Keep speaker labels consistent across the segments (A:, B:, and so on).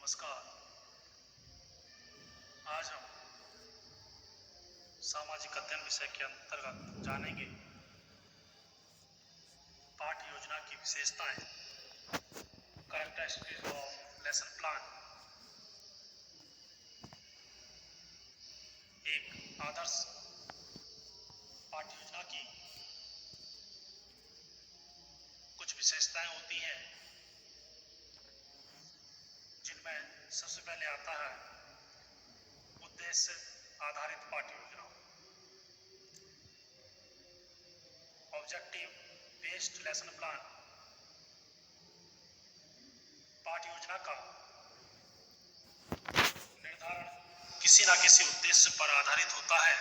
A: नमस्कार। आज हम सामाजिक अध्ययन विषय के अंतर्गत जानेंगे पाठ्य योजना की विशेषताएं, कैरेक्टरिस्टिक्स ऑफ लेसन प्लान। एक आदर्श पाठ्य योजना की कुछ विशेषताएं होती हैं, जिनमें सबसे पहले आता है उद्देश्य आधारित पाठ्य योजना, ऑब्जेक्टिव बेस्ड लेसन प्लान। पाठ्य योजना का निर्धारण किसी न किसी उद्देश्य पर आधारित होता है।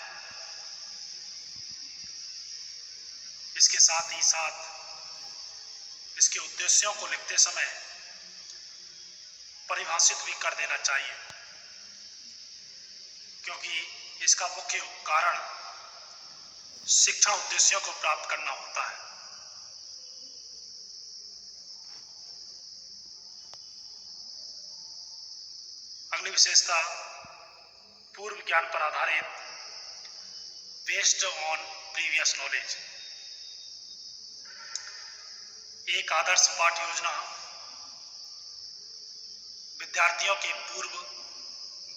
A: इसके साथ ही साथ इसके उद्देश्यों को लिखते समय परिभाषित भी कर देना चाहिए, क्योंकि इसका मुख्य कारण शिक्षण उद्देश्यों को प्राप्त करना होता है। अगली विशेषता पूर्व ज्ञान पर आधारित, बेस्ड ऑन प्रीवियस नॉलेज। एक आदर्श पाठ्य योजना विद्यार्थियों के पूर्व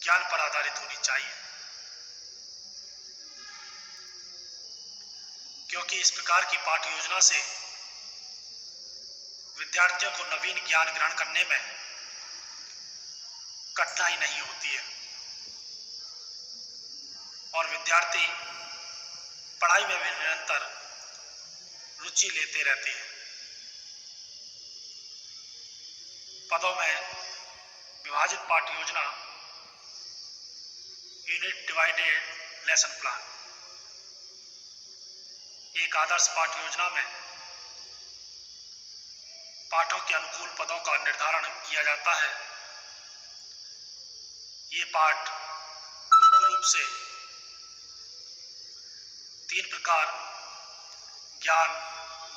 A: ज्ञान पर आधारित होनी चाहिए, क्योंकि इस प्रकार की पाठ्य योजना से विद्यार्थियों को नवीन ज्ञान ग्रहण करने में कठिनाई नहीं होती है और विद्यार्थी पढ़ाई में भी निरंतर रुचि लेते रहते हैं। पदों में विभाजित पाठ्य योजना, यूनिट डिवाइडेड लेसन प्लान। एक आदर्श पाठ्य योजना में पाठों के अनुकूल पदों का निर्धारण किया जाता है। ये पाठ मुख्य रूप से 3 प्रकार, ज्ञान,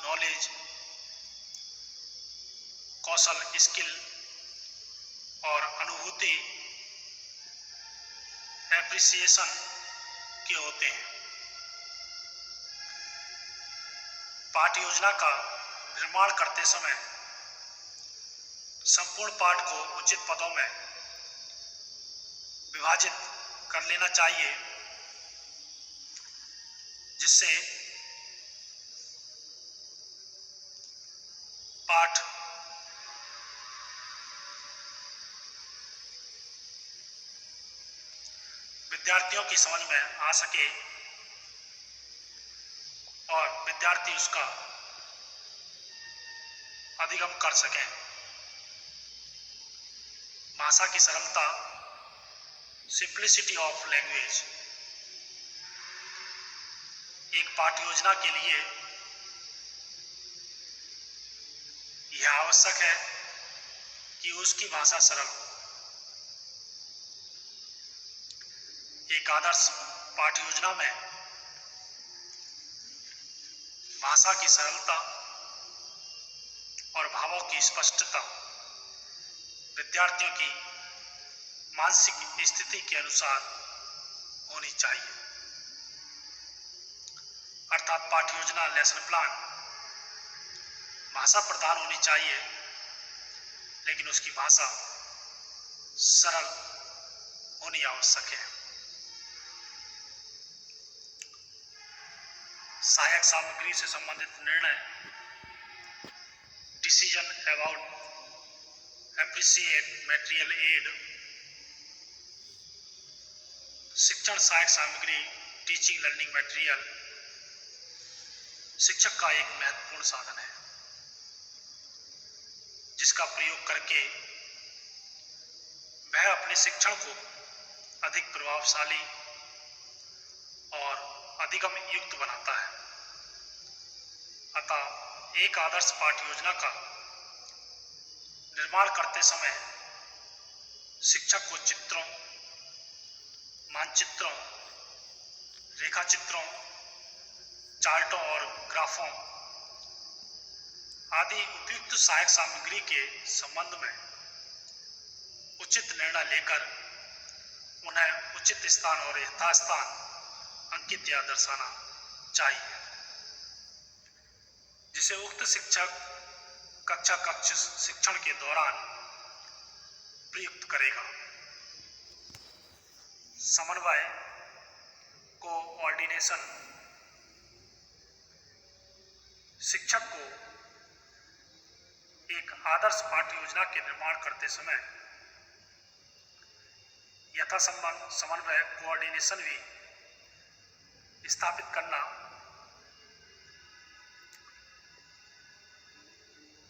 A: नॉलेज, कौशल, स्किल और अनुभूति, एप्रिसिएशन के होते हैं। पाठ्य योजना का निर्माण करते समय संपूर्ण पाठ को उचित पदों में विभाजित कर लेना चाहिए, जिससे पाठ विद्यार्थियों की समझ में आ सके और विद्यार्थी उसका अधिगम कर सकें। भाषा की सरलता, सिंप्लिसिटी ऑफ लैंग्वेज। एक पाठ्य योजना के लिए यह आवश्यक है कि उसकी भाषा सरल हो। एक आदर्श पाठ्य योजना में भाषा की सरलता और भावों की स्पष्टता विद्यार्थियों की मानसिक स्थिति के अनुसार होनी चाहिए। अर्थात पाठ्य योजना, लेसन प्लान भाषा प्रधान होनी चाहिए, लेकिन उसकी भाषा सरल होनी आवश्यक है। सहायक सामग्री से संबंधित निर्णय, decision about appreciate material aid. शिक्षण सहायक सामग्री, टीचिंग लर्निंग मटेरियल शिक्षक का एक महत्वपूर्ण साधन है, जिसका प्रयोग करके वह अपने शिक्षण को अधिक प्रभावशाली और अधिगम युक्त बनाता है। अतः एक आदर्श पाठ्य योजना का निर्माण करते समय शिक्षक को चित्रों, मानचित्रों, रेखाचित्रों, चार्टों और ग्राफों आदि उपयुक्त सहायक सामग्री के संबंध में उचित निर्णय लेकर उन्हें उचित स्थान और यथास्थान अंकित या दर्शाना चाहिए, जिसे उक्त शिक्षक कक्ष शिक्षण के दौरान प्रयुक्त करेगा। समन्वय कोऑर्डिनेशन शिक्षक को एक आदर्श पाठ्य योजना के निर्माण करते समय यथासंभव समन्वय कोऑर्डिनेशन भी स्थापित करना,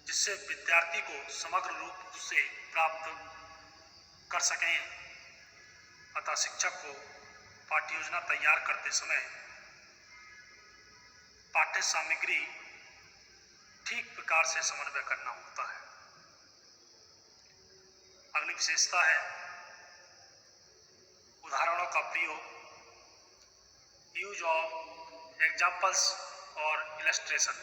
A: जिससे विद्यार्थी को समग्र रूप से प्राप्त कर सकें, अतः शिक्षक को पाठ्य योजना तैयार करते समय पाठ्य सामग्री ठीक प्रकार से समन्वय करना होता है। अगली विशेषता है उदाहरणों का प्रयोग, यूज ऑफ एग्जाम्पल्स और इलस्ट्रेशन।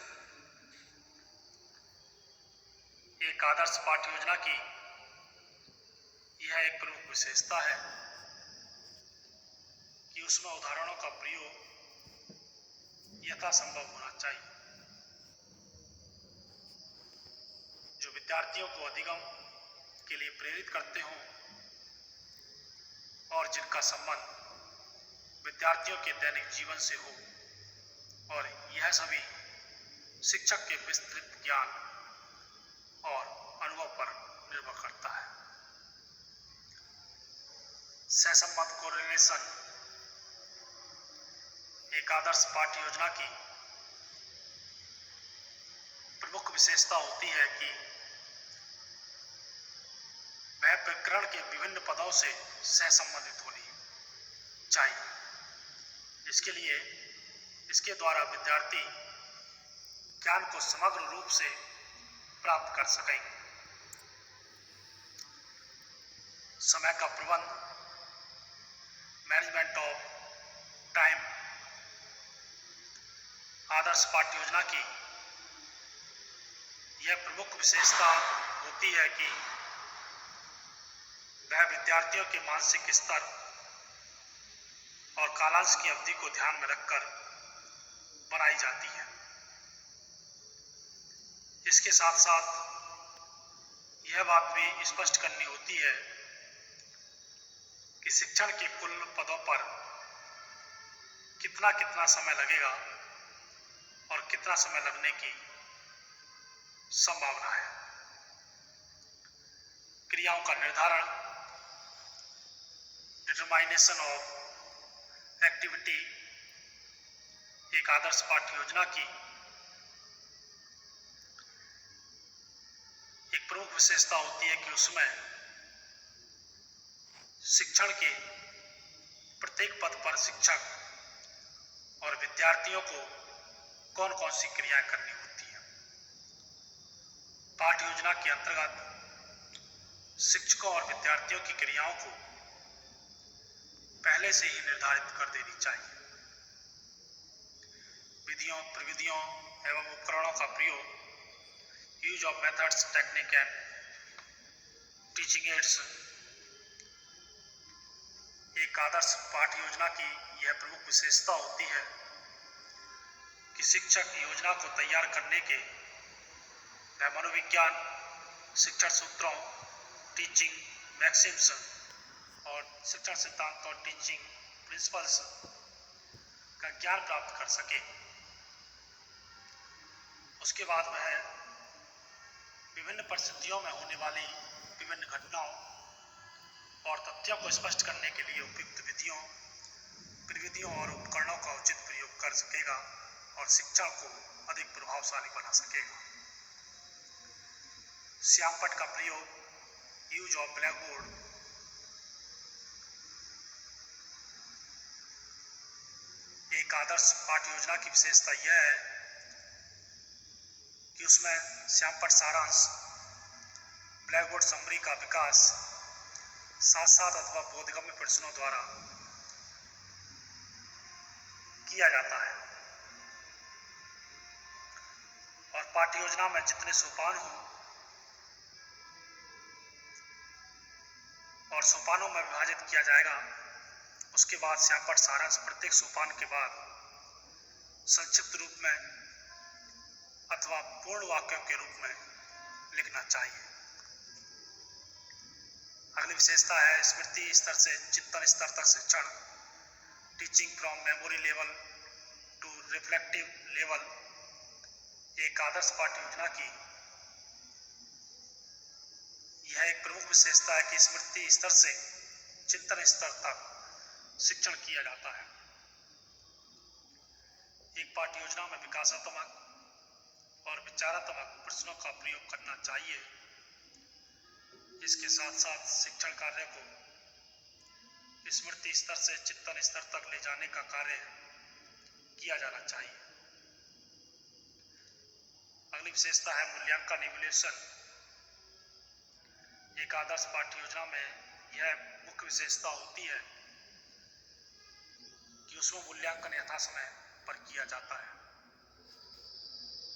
A: एक आदर्श पाठ्य योजना की यह एक प्रमुख विशेषता है कि उसमें उदाहरणों का प्रयोग यथासंभव होना चाहिए, जो विद्यार्थियों को अधिगम के लिए प्रेरित करते हों और जिनका संबंध विद्यार्थियों के दैनिक जीवन से हो, और यह सभी शिक्षक के विस्तृत ज्ञान और अनुभव पर निर्भर करता है। सहसंबंध कोरिलेशन एक आदर्श पाठ्य योजना की प्रमुख विशेषता होती है कि वह प्रकरण के विभिन्न पदों से सहसंबंधित होनी चाहिए। इसके द्वारा विद्यार्थी ज्ञान को समग्र रूप से प्राप्त कर सकेंगे। समय का प्रबंध मैनेजमेंट ऑफ टाइम आदर्श पाठ्य योजना की यह प्रमुख विशेषता होती है कि वह विद्यार्थियों के मानसिक स्तर और कालांश की अवधि को ध्यान में रखकर बनाई जाती है। इसके साथ साथ यह बात भी स्पष्ट करनी होती है कि शिक्षण के कुल पदों पर कितना कितना समय लगेगा और कितना समय लगने की संभावना है। क्रियाओं का निर्धारण डिटरमाइनेशन ऑफ एक्टिविटी एक आदर्श पाठ्य योजना की एक प्रमुख विशेषता होती है कि उसमें शिक्षण के प्रत्येक पद पर शिक्षक और विद्यार्थियों को कौन कौन सी क्रियाएं करनी होती है। पाठ्य योजना के अंतर्गत शिक्षकों और विद्यार्थियों की क्रियाओं को पहले से ही निर्धारित कर देनी चाहिए। विधियों, प्रविधियों एवं उपकरणों का प्रयोग, use of methods, technique and teaching ads एक आदर्श पाठ्य योजना की यह प्रमुख विशेषता होती है कि शिक्षक योजना को तैयार करने के मनोविज्ञान, शिक्षण सूत्रों, टीचिंग मैक्सिम्स और शिक्षण सिद्धांत और टीचिंग प्रिंसिपल्स का ज्ञान प्राप्त कर सके। उसके बाद वह विभिन्न परिस्थितियों में होने वाली विभिन्न घटनाओं और तथ्यों को स्पष्ट करने के लिए उपयुक्त विधियों, प्रविधियों और उपकरणों का उचित प्रयोग कर सकेगा और शिक्षा को अधिक प्रभावशाली बना सकेगा। श्यामपट्ट का प्रयोग, यूज ऑफ ब्लैक बोर्ड एक आदर्श पाठ्य योजना की विशेषता यह है कि उसमें श्यामपट्ट सारांश, ब्लैक बोर्ड समरी का विकास साथ साथ अथवा बोधगम्य प्रश्नों द्वारा किया जाता है और पाठ्य योजना में जितने सोपान हों और सोपानों में विभाजित किया जाएगा। उसके बाद श्यामपट्ट सारांश प्रत्येक सोपान के बाद संक्षिप्त रूप में अथवा पूर्ण वाक्यों के रूप में लिखना चाहिए। अगली विशेषता है स्मृति स्तर से चिंतन स्तर तक शिक्षण, teaching from memory level to reflective level. एक आदर्श पाठ्य योजना की यह एक प्रमुख विशेषता है कि स्मृति स्तर से चिंतन स्तर तक शिक्षण किया जाता है। एक पाठ्य योजना में विकासात्मक और विचारात्मक प्रश्नों का प्रयोग करना चाहिए। इसके साथ साथ शिक्षण कार्य को स्मृति स्तर से चिंतन स्तर तक ले जाने का कार्य किया जाना चाहिए। अगली विशेषता है मूल्यांकन इवैल्यूएशन। एक आदर्श पाठ्य योजना में यह मुख्य विशेषता होती है कि उसमें मूल्यांकन यथासमय पर किया जाता है।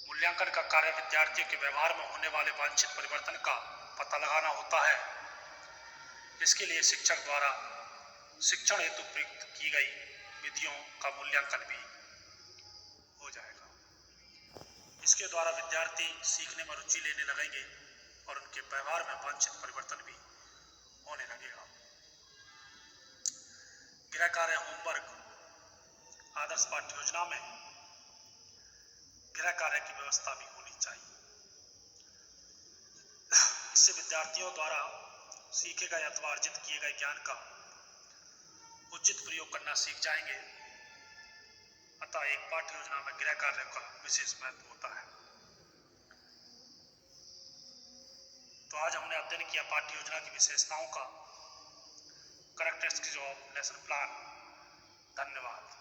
A: मूल्यांकन का कार्य विद्यार्थियों के व्यवहार में होने वाले वांछित परिवर्तन का पता लगाना होता है। इसके लिए शिक्षक द्वारा शिक्षण हेतु प्रयुक्त की गई विधियों का मूल्यांकन भी हो जाएगा। इसके द्वारा विद्यार्थी सीखने में रुचि लेने लगेंगे और उनके व्यवहार में वांछित परिवर्तन भी होने लगेगा। गृह कार्य होमवर्क। आदर्श पाठ्य योजना में गृह कार्य की व्यवस्था भी होनी चाहिए। इससे विद्यार्थियों द्वारा सीखे गए अथवा अर्जित किए गए ज्ञान का उचित प्रयोग करना सीख जाएंगे। अतः एक पाठ्य योजना में गृह कार्य का विशेष महत्व होता है। तो आज हमने अध्ययन किया पाठ्य योजना की विशेषताओं का, करैक्टरिस्टिक्स ऑफ लेसन प्लान। धन्यवाद।